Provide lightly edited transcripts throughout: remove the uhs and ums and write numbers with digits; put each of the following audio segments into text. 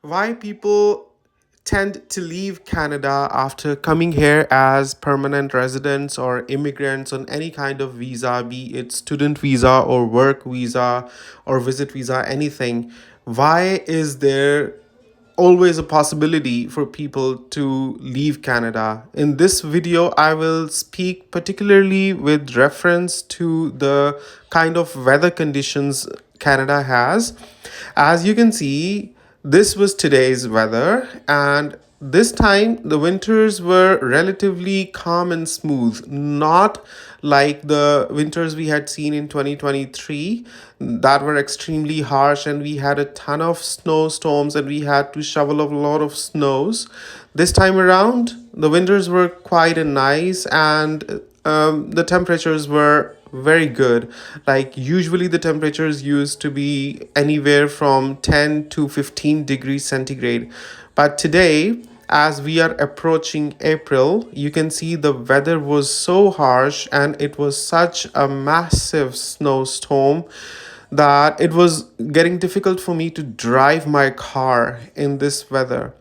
Why people tend to leave Canada after coming here as permanent residents or immigrants on any kind of visa, be it student visa or work visa or visit visa, anything. Why is there always a possibility for people to leave Canada? In this video, I will speak particularly with reference to the kind of weather conditions Canada has. As you can see, this was today's weather, and this time the winters were relatively calm and smooth, not like the winters we had seen in 2023 that were extremely harsh, and we had a ton of snowstorms and we had to shovel a lot of snows. This time around, the winters were quite nice, and the temperatures were very good. Like usually the temperatures used to be anywhere from 10 to 15 degrees centigrade. But today, as we are approaching April, you can see the weather was so harsh and it was such a massive snowstorm that it was getting difficult for me to drive my car in this weather.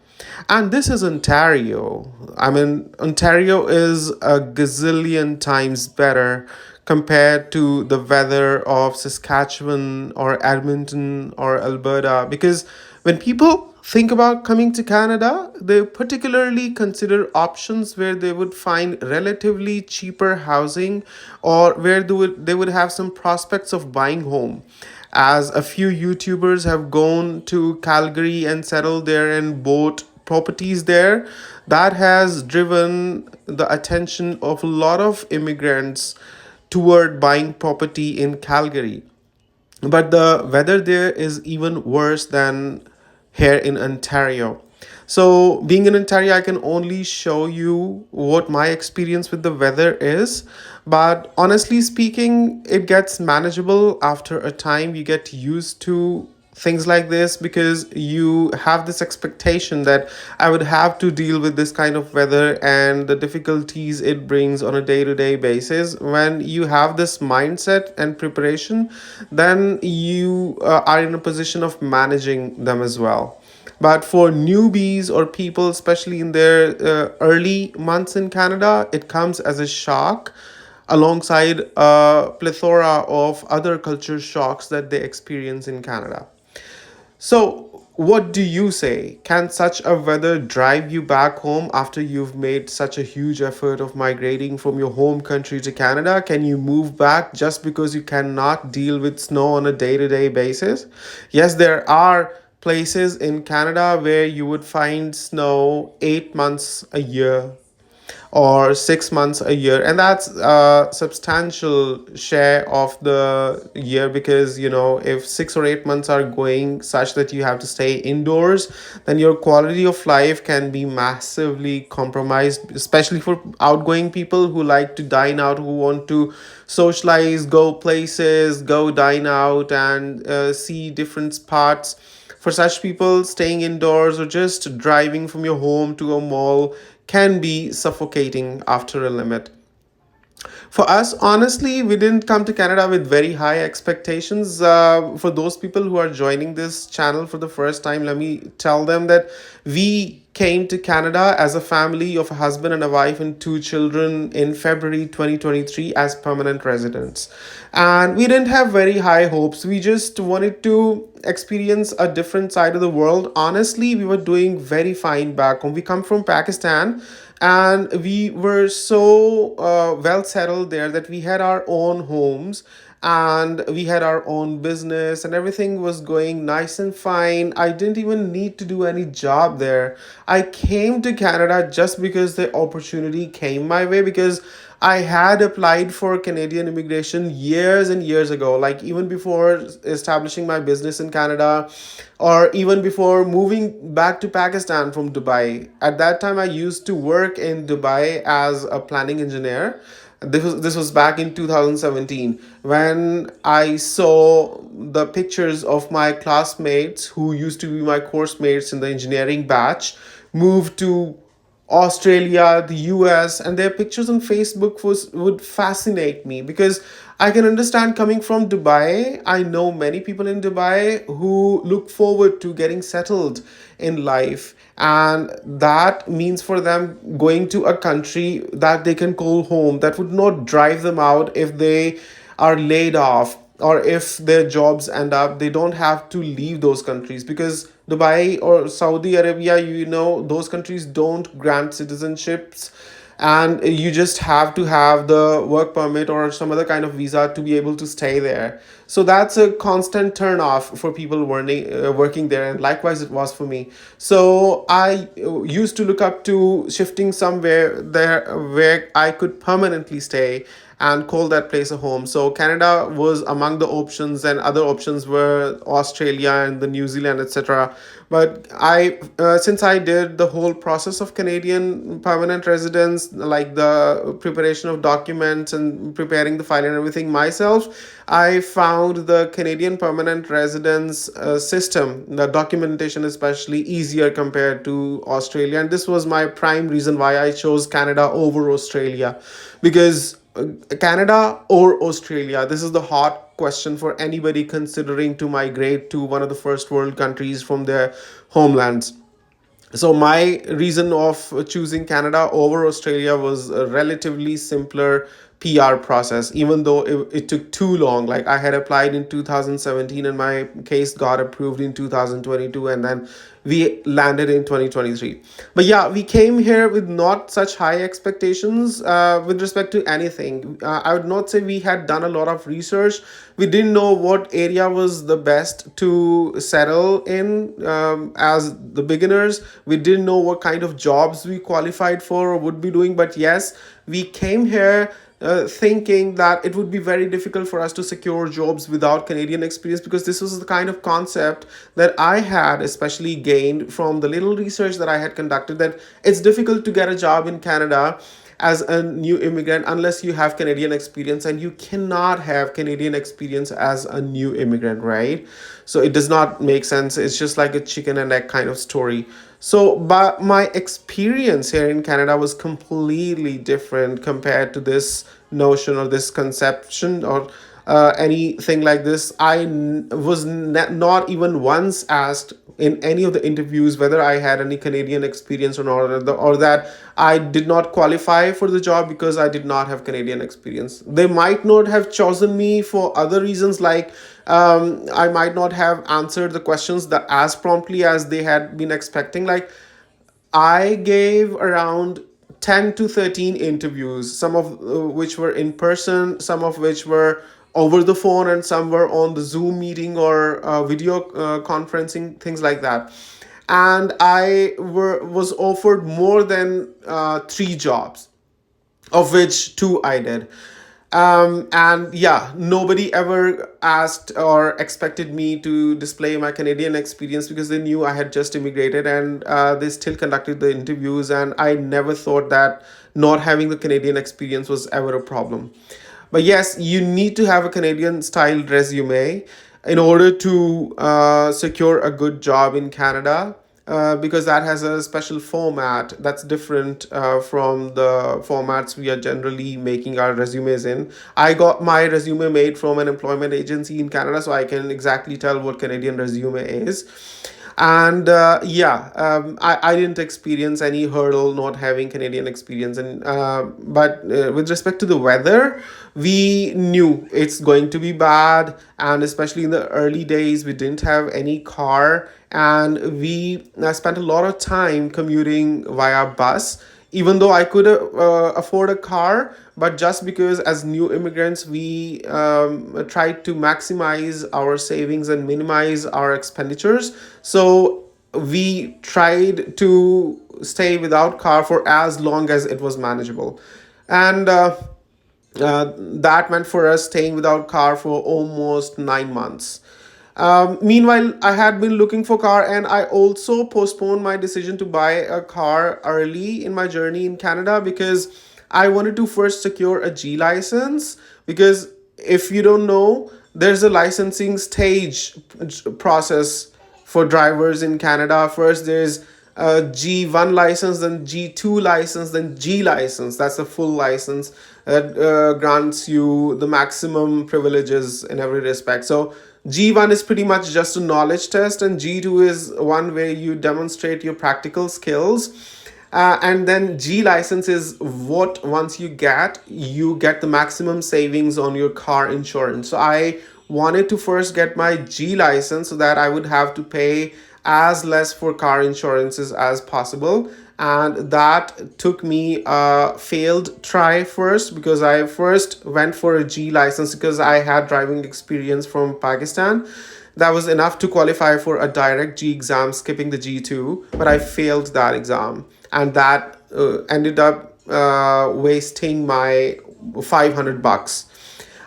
And this is Ontario. I mean, Ontario is a gazillion times better compared to the weather of Saskatchewan or Edmonton or Alberta. Because when people think about coming to Canada, they particularly consider options where they would find relatively cheaper housing or where they would have some prospects of buying home, as a few YouTubers have gone to Calgary and settled there and bought properties there. That has driven the attention of a lot of immigrants toward buying property in Calgary. But the weather there is even worse than here in Ontario. So, being in Ontario, I can only show you what my experience with the weather is. But honestly speaking, it gets manageable after a time. You get used to things like this because you have this expectation that I would have to deal with this kind of weather and the difficulties it brings on a day to day basis. When you have this mindset and preparation, then you are in a position of managing them as well. But for newbies or people, especially in their early months in Canada, it comes as a shock alongside a plethora of other culture shocks that they experience in Canada. So, what do you say? Can such a weather drive you back home after you've made such a huge effort of migrating from your home country to Canada? Can you move back just because you cannot deal with snow on a day to day basis? Yes, there are places in Canada where you would find snow 8 months a year or 6 months a year, and that's a substantial share of the year, because if 6 or 8 months are going such that you have to stay indoors, then your quality of life can be massively compromised, especially for outgoing people who like to dine out, who want to socialize, go places, go dine out, and see different spots. For such people, staying indoors or just driving from your home to a mall can be suffocating after a limit. For us, honestly, we didn't come to Canada with very high expectations. For those people who are joining this channel for the first time, let me tell them that we came to Canada as a family of a husband and a wife and two children in February 2023 as permanent residents. And we didn't have very high hopes. We just wanted to experience a different side of the world. Honestly, we were doing very fine back home. We come from Pakistan, and we were so well settled there that we had our own homes and we had our own business and everything was going nice and fine. I didn't even need to do any job there. I came to Canada just because the opportunity came my way, because I had applied for Canadian immigration years and years ago, like even before establishing my business in Canada, or even before moving back to Pakistan from Dubai. At that time, I used to work in Dubai as a planning engineer. This was back in 2017 when I saw the pictures of my classmates who used to be my course mates in the engineering batch move to Australia, the US, and their pictures on Facebook would fascinate me, because I can understand coming from Dubai. I know many people in Dubai who look forward to getting settled in life. And that means for them going to a country that they can call home, that would not drive them out if they are laid off or if their jobs end up, they don't have to leave those countries, because Dubai or Saudi Arabia, those countries don't grant citizenships, and you just have to have the work permit or some other kind of visa to be able to stay there. So that's a constant turn off for people working there, and likewise it was for me. So I used to look up to shifting somewhere there where I could permanently stay and call that place a home. So Canada was among the options, and other options were Australia and the New Zealand, etc. But since I did the whole process of Canadian permanent residence, like the preparation of documents and preparing the file and everything myself, I found the Canadian permanent residence system, the documentation especially, easier compared to Australia. And this was my prime reason why I chose Canada over Australia, because Canada or Australia? This is the hot question for anybody considering to migrate to one of the first world countries from their homelands. So my reason of choosing Canada over Australia was a relatively simpler PR process, even though it took too long. Like, I had applied in 2017 and my case got approved in 2022, and then we landed in 2023. But yeah, we came here with not such high expectations with respect to anything. I would not say we had done a lot of research. We didn't know what area was the best to settle in as the beginners. We didn't know what kind of jobs we qualified for or would be doing. But yes, we came here thinking that it would be very difficult for us to secure jobs without Canadian experience, because this was the kind of concept that I had especially gained from the little research that I had conducted, that it's difficult to get a job in Canada as a new immigrant unless you have Canadian experience, and you cannot have Canadian experience as a new immigrant, right? So it does not make sense. It's just like a chicken and egg kind of story. So, but my experience here in Canada was completely different compared to this notion or this conception or anything like this. Was not even once asked in any of the interviews whether I had any Canadian experience or not, or that I did not qualify for the job because I did not have Canadian experience. They might not have chosen me for other reasons, like I might not have answered the questions that as promptly as they had been expecting. Like, I gave around 10 to 13 interviews, some of which were in person, some of which were over the phone, and some were on the Zoom meeting or video conferencing, things like that. And was offered more than three jobs, of which two I did. And yeah, nobody ever asked or expected me to display my Canadian experience, because they knew I had just immigrated, and they still conducted the interviews. And I never thought that not having the Canadian experience was ever a problem. But yes, you need to have a Canadian styled resume in order to secure a good job in Canada, because that has a special format that's different from the formats we are generally making our resumes in. I got my resume made from an employment agency in Canada, so I can exactly tell what Canadian resume is. And yeah, I didn't experience any hurdle not having Canadian experience. And but with respect to the weather, we knew it's going to be bad, and especially in the early days we didn't have any car, and we spent a lot of time commuting via bus, even though I could afford a car. But just because as new immigrants we tried to maximize our savings and minimize our expenditures, so we tried to stay without car for as long as it was manageable. And that meant for us staying without car for almost 9 months. Meanwhile, I had been looking for car, and I also postponed my decision to buy a car early in my journey in Canada, because I wanted to first secure a G license. Because if you don't know, there's a licensing stage process for drivers in Canada. First, there's a G1 license, then G2 license, then G license. That's a full license. that grants you the maximum privileges in every respect. So G1 is pretty much just a knowledge test, and G2 is one where you demonstrate your practical skills. And then G license is what once you get the maximum savings on your car insurance. So I wanted to first get my G license so that I would have to pay as less for car insurances as possible. And that took me a failed try first, because I first went for a G license because I had driving experience from Pakistan. That was enough to qualify for a direct G exam, skipping the G2, but I failed that exam. And that ended up wasting my $500.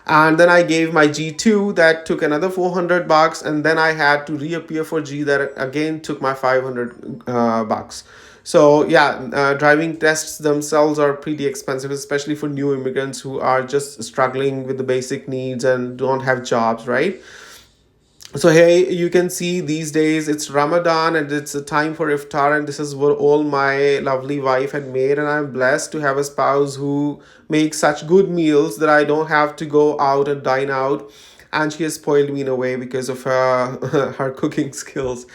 And then I gave my G2, that took another $400, and then I had to reappear for G, that again took my $500 bucks. So yeah, driving tests themselves are pretty expensive, especially for new immigrants who are just struggling with the basic needs and don't have jobs, right? So hey, you can see these days it's Ramadan and it's a time for iftar, and this is what all my lovely wife had made, and I'm blessed to have a spouse who makes such good meals that I don't have to go out and dine out, and she has spoiled me in a way because of her her cooking skills.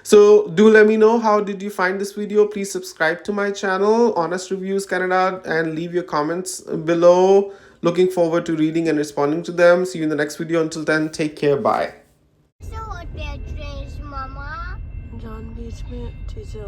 So do let me know, how did you find this video? Please subscribe to my channel, Honest Reviews Canada, and leave your comments below. Looking forward to reading and responding to them. See you in the next video. Until then, take care. Bye. So what Beatrice, Mama? John बीच में चीजें